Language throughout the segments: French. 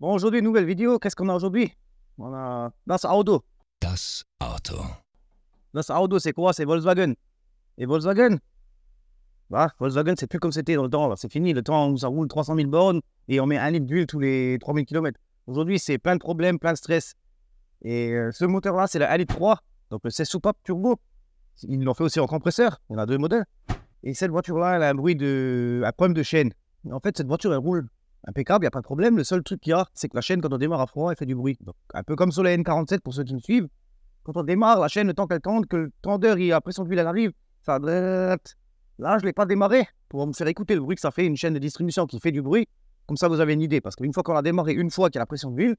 Bon, aujourd'hui, nouvelle vidéo. Qu'est-ce qu'on a aujourd'hui? On a Das Auto. Das Auto. Das Auto, c'est quoi? C'est Volkswagen. Et Volkswagen, bah, Volkswagen, c'est plus comme c'était dans le temps. C'est fini. Le temps où ça roule 300 000 bornes et on met 1 litre d'huile tous les 3000 km. Aujourd'hui, c'est plein de problèmes, plein de stress. Et ce moteur-là, c'est le 1 litre 3. Donc le 16 soupapes turbo. Ils l'ont fait aussi en compresseur. Il y en a deux modèles. Et cette voiture-là, elle a un problème de chaîne. En fait, cette voiture, elle roule impeccable, il n'y a pas de problème. Le seul truc qu'il y a, c'est que la chaîne, quand on démarre à froid, elle fait du bruit. Donc, un peu comme sur la N47 pour ceux qui me suivent. Quand on démarre la chaîne, le temps qu'elle tende, que le tendeur, la pression d'huile, elle arrive, ça... Là, je ne l'ai pas démarré pour me faire écouter le bruit que ça fait, une chaîne de distribution qui fait du bruit. Comme ça, vous avez une idée. Parce qu'une fois qu'on a démarré, une fois qu'il y a la pression d'huile,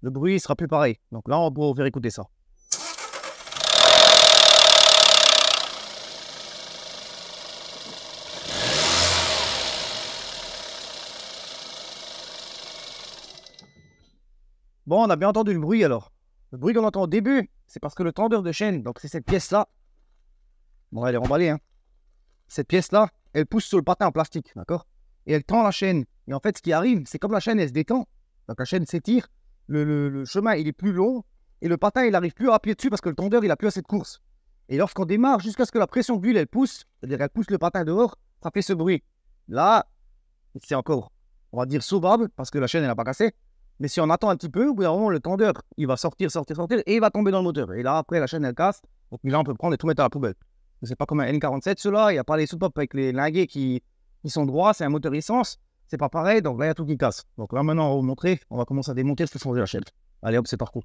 le bruit ne sera plus pareil. Donc là, on pourra vous faire écouter ça. Bon, on a bien entendu le bruit alors. Le bruit qu'on entend au début, c'est parce que le tendeur de chaîne, donc c'est cette pièce-là. Bon, elle est emballée, hein. Cette pièce-là, elle pousse sur le patin en plastique, d'accord? Et elle tend la chaîne. Et en fait, ce qui arrive, c'est comme la chaîne, elle se détend. Donc la chaîne s'étire, le chemin, il est plus long. Et le patin, il n'arrive plus à appuyer dessus parce que le tendeur, il n'a plus assez de course. Et lorsqu'on démarre, jusqu'à ce que la pression d'huile, elle pousse, c'est-à-dire qu'elle pousse le patin dehors, ça fait ce bruit. Là, c'est encore, on va dire, sauvable parce que la chaîne, elle n'a pas cassé. Mais si on attend un petit peu, au bout d'un moment, le tendeur, il va sortir, et il va tomber dans le moteur. Et là, après, la chaîne, elle casse. Donc là, on peut prendre et tout mettre à la poubelle. C'est pas comme un N47, ceux-là. Il n'y a pas les soupapes avec les linguets qui sont droits. C'est un moteur essence. C'est pas pareil. Donc là, il y a tout qui casse. Donc là, maintenant, on va vous montrer. On va commencer à démonter ce changer la chaîne. Allez, hop, c'est parti.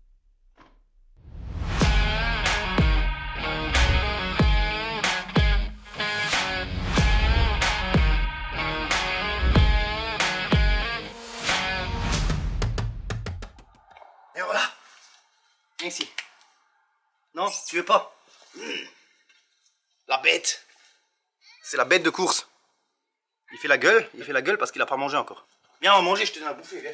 Et voilà. Viens ici. Non, tu veux pas? La bête. C'est la bête de course. Il fait la gueule parce qu'il a pas mangé encore. Viens, on va manger, je te donne à bouffer, viens.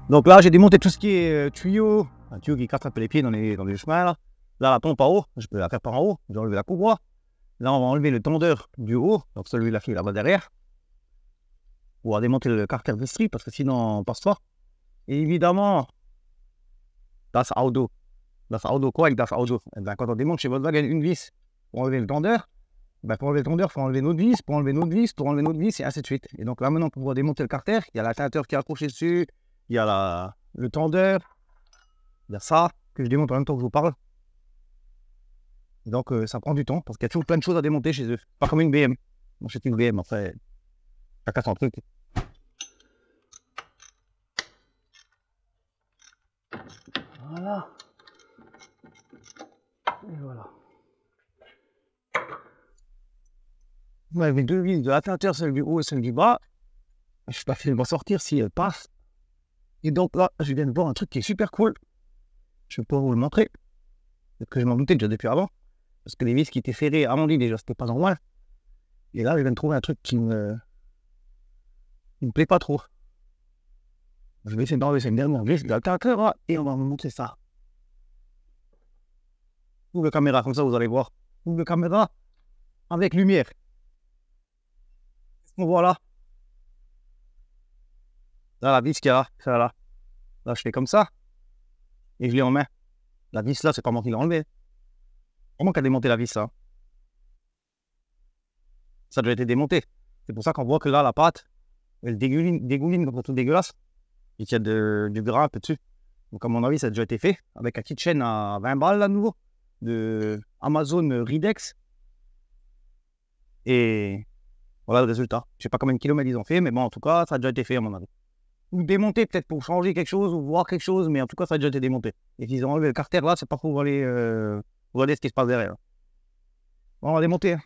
Donc là, j'ai démonté tout ce qui est tuyau, un tuyau qui casse un peu les pieds dans les chemins. Là, la pompe en haut, je peux la faire par en haut, j'ai enlevé la courroie. Là, on va enlever le tendeur du haut, donc celui-là qui est là-bas derrière. On va démonter le carter de strip parce que sinon, on passe pas. Et évidemment, Das Auto. Das Auto, quoi avec Das Auto? Eh ben, quand on démonte chez Volkswagen une vis pour enlever le tendeur, ben, pour enlever le tendeur, il faut enlever une autre vis, pour enlever une autre vis, pour enlever une autre vis, et ainsi de suite. Et donc là, maintenant, pour pouvoir démonter le carter, il y a l'atteinte qui est accroché dessus. Il y a le tendeur, il y a ça que je démonte en même temps que je vous parle. Et donc ça prend du temps parce qu'il y a toujours plein de choses à démonter chez eux. Pas comme une BM. Moi j'ai une BM, après, chacun son truc. Voilà. Et voilà. Vous avez deux vis de l'atteinte, celle du haut et celle du bas. Je ne sais pas si elle va sortir, si elle passe. Et donc là, je viens de voir un truc qui est super cool. Je vais pouvoir vous le montrer. Parce que je m'en doutais déjà depuis avant. Parce que les vis qui étaient serrées à mon lit déjà, c'était pas normal. Et là, je viens de trouver un truc qui me plaît pas trop. Je vais essayer d'enlever cette dernière vis de l'alternateur et on va vous montrer ça. Ouvre la caméra, comme ça vous allez voir. Ouvre la caméra avec lumière. Qu'est-ce qu'on voit là? Là, la vis qu'il y a là, ça là. Là, je fais comme ça. Et je l'ai en main. La vis là, c'est pas moi qui l'ai enlevée. Vraiment qu'à démonter la vis là. Ça doit être démonté. C'est pour ça qu'on voit que là, la pâte, elle dégouline comme tout dégueulasse. Et qu'il y a du gras un peu dessus. Donc, à mon avis, ça a déjà été fait. Avec un kit chaîne à 20 balles là, nouveau. De Amazon Ridex. Et voilà le résultat. Je sais pas combien de kilomètres ils ont fait, mais bon, en tout cas, ça a déjà été fait à mon avis. ou démonter peut-être pour changer quelque chose ou voir quelque chose, mais en tout cas, ça a déjà été démonté. Et qu'ils ont enlevé le carter là, c'est pas pour aller regarder ce qui se passe derrière. Bon, on va démonter. Hein.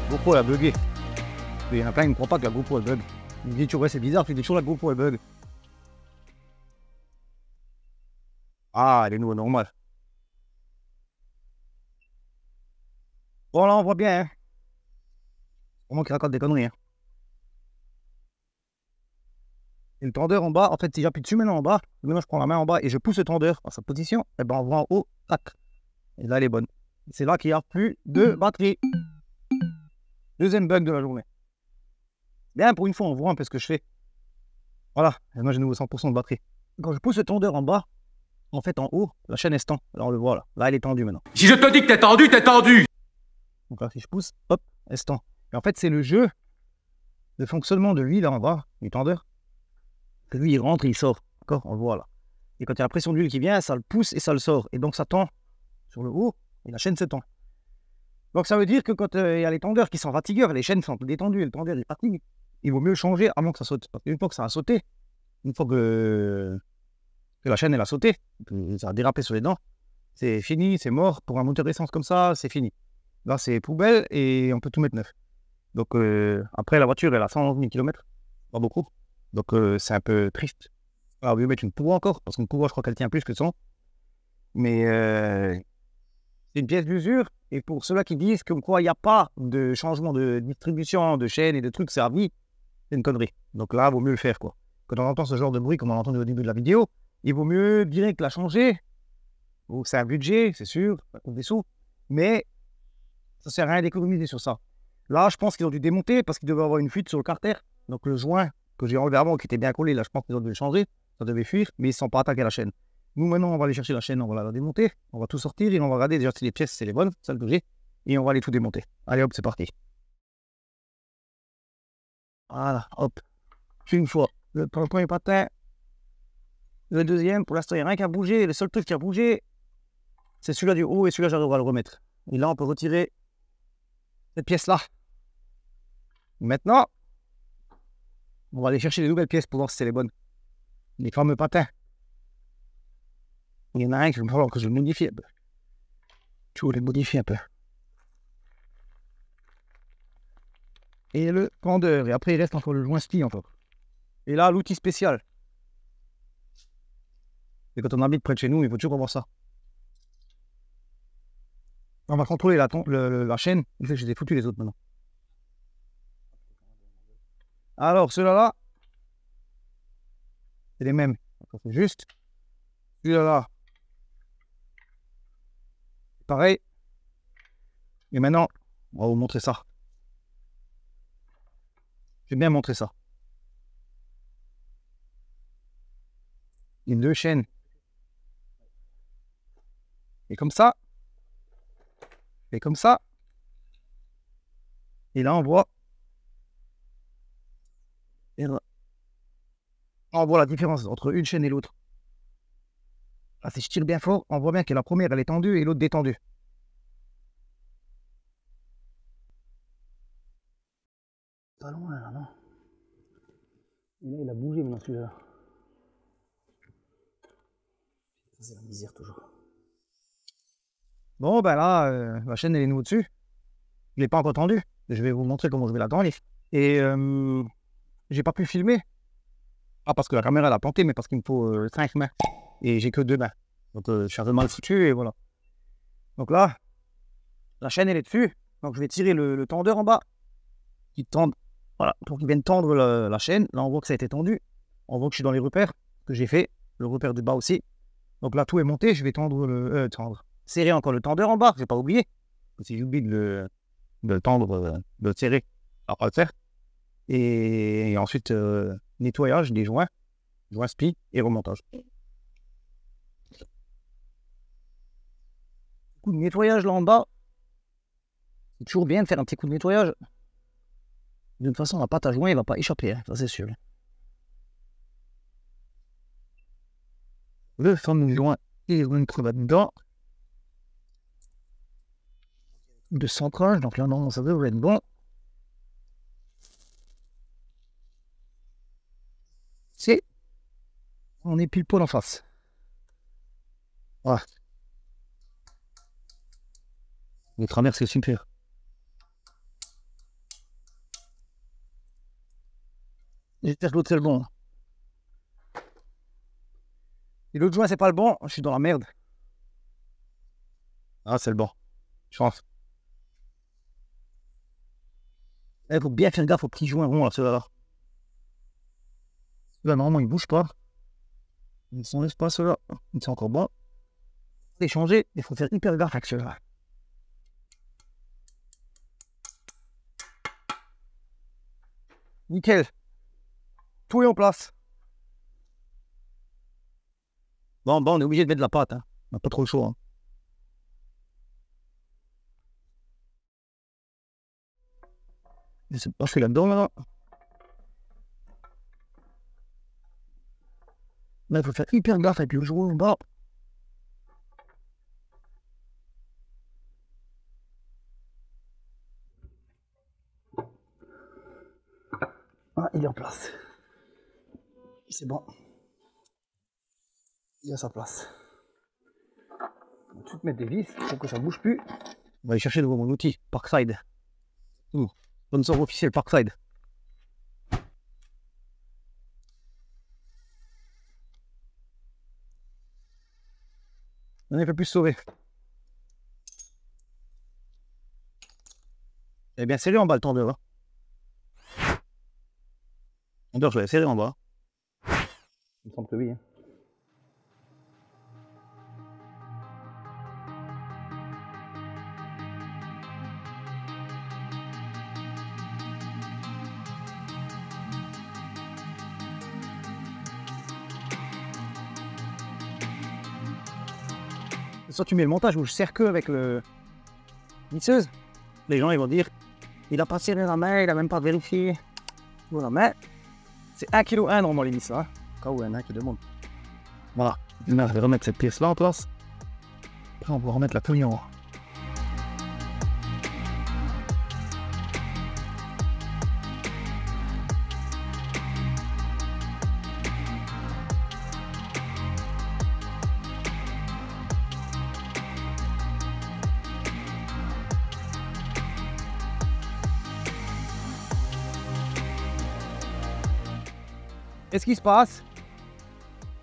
GoPro elle a bugué. Il y en a plein qui ne croient pas que la GoPro elle bug. Ils me disent toujours ouais c'est bizarre, tu dis toujours la GoPro elle bug. Ah elle est nouveau normal. Bon là on voit bien hein. Vraiment qu'il raconte des conneries hein. Et le tendeur en bas, en fait si j'appuie dessus maintenant en bas je prends la main en bas et je pousse le tendeur à sa position, et ben on voit en haut, tac. Et là elle est bonne. C'est là qu'il n'y a plus de batterie. Deuxième bug de la journée. Bien, pour une fois, on voit un peu ce que je fais. Voilà, et moi j'ai nouveau 100% de batterie. Quand je pousse le tendeur en bas, en fait en haut, la chaîne est tend. Là on le voit là. Là elle est tendue maintenant. Si je te dis que t'es tendu, t'es tendu. Donc là si je pousse, hop, elle se tend. Et en fait c'est le jeu, le fonctionnement de lui là en bas, du tendeur. Que lui il rentre et il sort. D'accord, on le voit là. Et quand il y a la pression d'huile qui vient, ça le pousse et ça le sort. Et donc ça tend sur le haut et la chaîne se tend. Donc ça veut dire que quand il y a les tendeurs qui sont fatigueurs, les chaînes sont détendues et le tendeur il fatigue, il vaut mieux le changer avant que ça saute. Parce qu'une fois que ça a sauté, une fois que la chaîne elle a sauté, ça a dérapé sur les dents, c'est fini, c'est mort. Pour un moteur d'essence comme ça, c'est fini. Là c'est poubelle et on peut tout mettre neuf. Donc après la voiture elle a 111 000 km, pas beaucoup. Donc c'est un peu triste. Alors on va mettre une pourra encore, parce qu'une pourra je crois qu'elle tient plus que 100. Mais c'est une pièce d'usure. Et pour ceux-là qui disent comme quoi il n'y a pas de changement de distribution, de chaîne et de trucs servis, c'est une connerie. Donc là, il vaut mieux le faire, quoi. Quand on entend ce genre de bruit, comme on a entendu au début de la vidéo, il vaut mieux direct la changer. Bon, c'est un budget, c'est sûr, ça coûte des sous. Mais ça ne sert à rien d'économiser sur ça. Là, je pense qu'ils ont dû démonter parce qu'il devait avoir une fuite sur le carter. Donc le joint que j'ai enlevé avant, qui était bien collé, là, je pense qu'ils ont dû le changer. Ça devait fuir, mais ils ne sont pas attaqués à la chaîne. Nous, maintenant, on va aller chercher la chaîne, on va la démonter, on va tout sortir et on va regarder déjà si les pièces, c'est les bonnes, celles que j'ai, et on va aller tout démonter. Allez, hop, c'est parti. Voilà, hop. Une fois, le premier patin, le deuxième, pour l'instant, il n'y a rien qui a bougé. Le seul truc qui a bougé, c'est celui-là du haut et celui-là, j'arriverai à le remettre. Et là, on peut retirer cette pièce-là. Maintenant, on va aller chercher les nouvelles pièces pour voir si c'est les bonnes. Les fameux patins. Il y en a un qui va falloir que je le modifie un peu. Je vais le modifier un peu. Et le tendeur. Et après, il reste encore le joint spi encore. Et là, l'outil spécial. Et quand on habite près de chez nous, il faut toujours avoir ça. On va contrôler la chaîne. Il fait que je les ai foutus les autres maintenant. Alors, ceux-là, c'est les mêmes. C'est juste. Celui-là, pareil. Et maintenant, on va vous montrer ça. Je vais bien montrer ça. Les deux chaînes. Et comme ça. Et comme ça. Et là, on voit. Et là, on voit la différence entre une chaîne et l'autre. Là, si je tire bien fort, on voit bien que la première, elle est tendue et l'autre détendue. Pas loin, là, non. Et là, il a bougé maintenant, celui-là. C'est la misère, toujours. Bon, ben là, la chaîne, elle est nouveau dessus. Je ne l'ai pas encore tendue. Je vais vous montrer comment je vais la tendre. Et j'ai pas pu filmer. Ah, parce que la caméra, elle a planté, mais parce qu'il me faut 5 mains. Et j'ai que 2 mains. Donc, je suis un peu mal foutu, et voilà. Donc là, la chaîne, elle est dessus. Donc, je vais tirer le tendeur en bas. Qui tend Voilà, pour qu'il vienne tendre la chaîne. Là, on voit que ça a été tendu. On voit que je suis dans les repères que j'ai fait. Le repère du bas aussi. Donc là, tout est monté. Je vais tendre serrer encore le tendeur en bas. Je vais pas oublier. Si j'oublie de le tendre, de le serrer, on va pas le faire. Et ensuite, nettoyage des joints spli et remontage. Coup de nettoyage là en bas. C'est toujours bien de faire un petit coup de nettoyage. De toute façon, la pâte à joint, il va pas échapper, hein, ça c'est sûr. Le fameux joint, il va être là-dedans. De centrage, donc là, non, ça devrait être bon. On est pile poil en face. Voilà. Le travers, c'est super. J'espère que l'autre, c'est le bon. Et l'autre joint, c'est pas le bon, je suis dans la merde. Ah, c'est le bon. Je pense. Il faut bien faire gaffe aux petits joints ronds, là, ceux-là. Là, normalement, ils bougent pas. Ils s'enlèvent pas, ceux-là. Ils sont encore bons. Les changer, il faut faire hyper gaffe avec ceux-là. Nickel. Tout est en place. Bon, on est obligé de mettre de la pâte. Hein. On n'a pas trop le choix. Hein. Je sais pas, je suis là-dedans, là. Là, il faut faire hyper gaffe avec le joint en bas. Ah, il est en place. C'est bon. Il est à sa place. On va tout mettre des vis pour que ça ne bouge plus. On va aller chercher de mon outil, Parkside. Sponsor officiel Parkside. On est un peu plus sauvé. Eh bien serré en bas le tendeur. Hein. Le tendeur, je vais serrer en bas. Il me semble que oui. Hein. Soit tu mets le montage où je serre que avec le visseuse, les gens ils vont dire il a pas serré la main, il a même pas vérifié. Voilà, mais c'est 1,1 kg normalement les vis là. Hein. Au cas où il y en a qui demandent. Voilà, là je vais remettre cette pièce là en place. Après on va remettre la feuille en haut. Qu'est-ce qui se passe?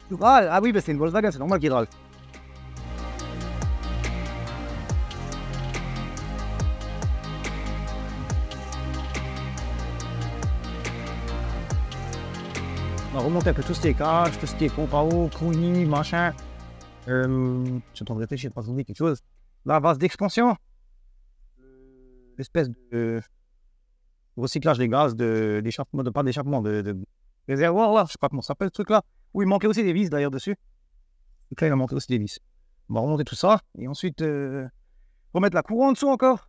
Tu râles? Ah oui, bah c'est une Volkswagen, c'est normal qu'il râle. On va remonter un peu tout ce qui est cage, tout ce qui est pompe à eau, couillis, machin. Je suis en train de réfléchir, pas oublier quelque chose. La vase d'expansion. L'espèce de recyclage des gaz, d'échappement, pas d'échappement, de réservoir là, je sais pas comment ça s'appelle ce truc là. Où il manquait aussi des vis d'ailleurs dessus. Donc là il a manqué aussi des vis. On va remonter tout ça et ensuite remettre la cour en dessous encore.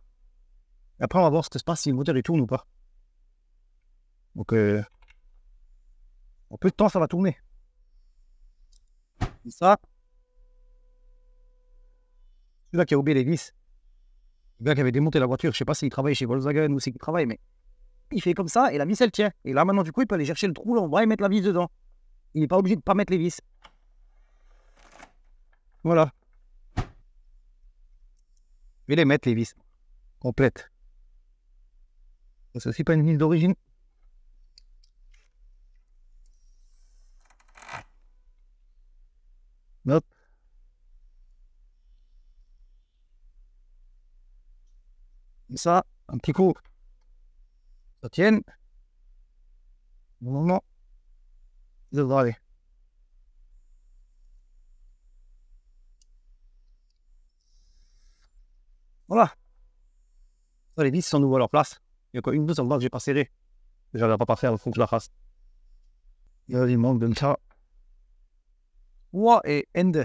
Et après on va voir ce qui se passe si le moteur il tourne ou pas. Donc en peu de temps ça va tourner. Et ça. Celui-là qui a oublié les vis. Le gars qui avait démonté la voiture, je sais pas s'il travaille chez Volkswagen ou s'il travaille, mais il fait comme ça et la vis elle tient. Et là maintenant du coup il peut aller chercher le trou là en bas et mettre la vis dedans. Il n'est pas obligé de pas mettre les vis. Voilà. Je vais les mettre les vis. Complètes. C'est aussi pas une vis d'origine. Hop. Ça, un petit coup. Ça tienne. Normalement, ça devrait aller. Voilà. Ça, les vis sont nouveau à leur place. Il y a quoi une douce en bas que j'ai pas serré. J'arrive pas à faire, il faut que je la fasse. Il y a des manques de ça. Ouah, et end.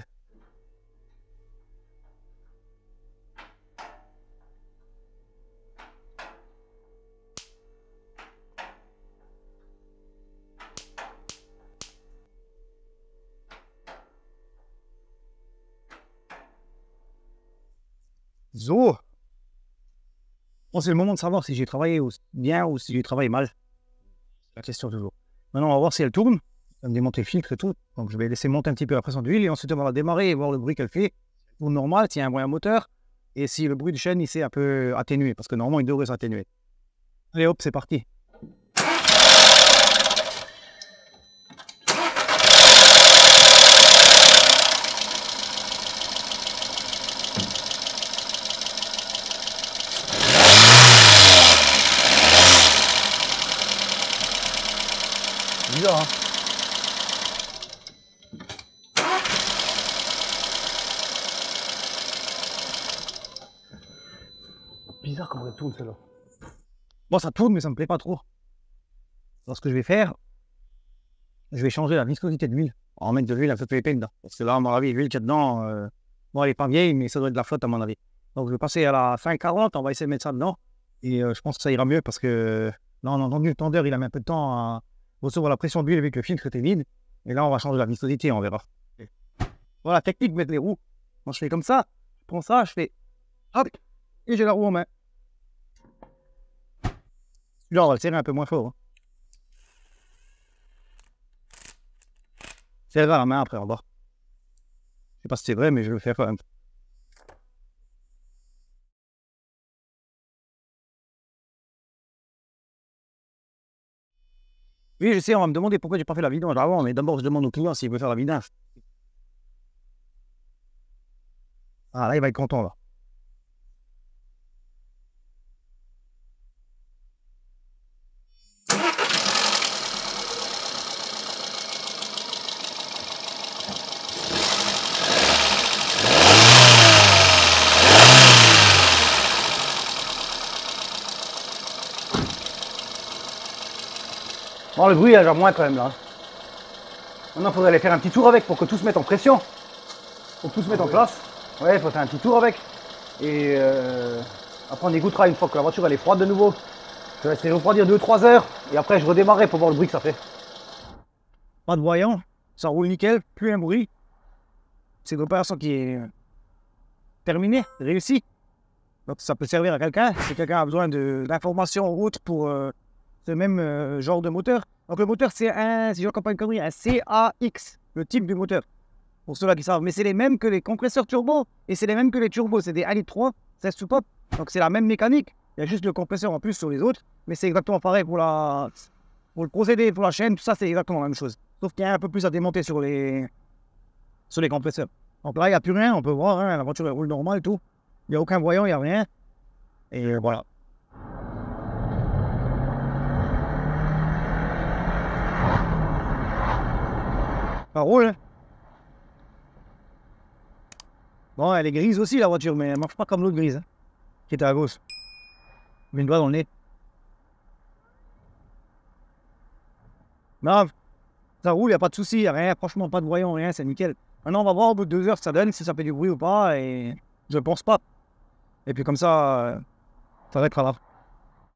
Zo. Bon, c'est le moment de savoir si j'ai travaillé bien ou si j'ai travaillé mal. C'est la question toujours. Maintenant, on va voir si elle tourne. Elle va me démonter le filtre et tout. Donc, je vais laisser monter un petit peu la pression d'huile et ensuite, on va la démarrer et voir le bruit qu'elle fait. Pour normal, s'il y a un bruit à moteur et si le bruit de chaîne, il s'est un peu atténué parce que normalement, il devrait s'atténuer. Allez, hop, c'est parti. Bizarre, hein. Bizarre comment elle tourne, celle-là. Bon, ça tourne, mais ça me plaît pas trop. Alors, ce que je vais faire, je vais changer la viscosité de l'huile. On va mettre de l'huile un peu plus épais dedans. Parce que là, à mon avis, l'huile qu'il y a dedans, bon, elle est pas vieille, mais ça doit être de la flotte, à mon avis. Donc, je vais passer à la 540, on va essayer de mettre ça dedans. Et je pense que ça ira mieux parce que là, on a entendu le tendeur, il a mis un peu de temps à recevoir la pression d'huile vu que le filtre était vide. Et là, on va changer la viscosité, on verra. Voilà, technique de mettre les roues. Moi, je fais comme ça, je prends ça, je fais hop, et j'ai la roue en main. Celui-là, on va le serrer un peu moins fort. Hein. Serrer à la main après, on va voir. Je sais pas si c'est vrai, mais je vais le faire quand même. Oui, je sais, on va me demander pourquoi j'ai pas fait la vidange avant, mais d'abord, je demande au client s'il veut faire la vidange. Ah, là, il va être content, là. Bon, le bruit, il y a genre moins quand même, là. Maintenant, il faudrait aller faire un petit tour avec pour que tout se mette en pression. Pour que tout se mette en place. Ouais, il faut faire un petit tour avec. Et après, on écoutera une fois que la voiture elle est froide de nouveau. Je vais essayer de refroidir 2-3 heures. Et après, je redémarrerai pour voir le bruit que ça fait. Pas de voyant. Ça roule nickel. Plus un bruit. C'est une opération qui est terminée, réussie. Donc, ça peut servir à quelqu'un. Si quelqu'un a besoin d'informations en route pour ce même genre de moteur. Donc, le moteur, c'est un, si je ne comprends pas une connerie, un CAX, le type du moteur. Pour ceux-là qui savent. Mais c'est les mêmes que les compresseurs turbo et c'est les mêmes que les turbos. C'est des 1,3 litre, 16 sous-pop. Donc c'est la même mécanique. Il y a juste le compresseur en plus sur les autres. Mais c'est exactement pareil pour le procédé, pour la chaîne. Tout ça, c'est exactement la même chose. Sauf qu'il y a un peu plus à démonter sur les compresseurs. Donc là, il n'y a plus rien. On peut voir. Hein, la voiture elle roule normal et tout. Il n'y a aucun voyant, il n'y a rien. Et voilà. Ça roule. Hein. Bon, elle est grise aussi, la voiture, mais elle ne marche pas comme l'autre grise, hein, qui était à gauche. Mets une doigt dans le nez. Non, ça roule, il n'y a pas de souci, il n'y a rien, franchement, pas de voyant, rien, c'est nickel. Maintenant, on va voir au bout de 2 heures si ça donne, si ça fait du bruit ou pas, et je pense pas. Et puis comme ça va être là.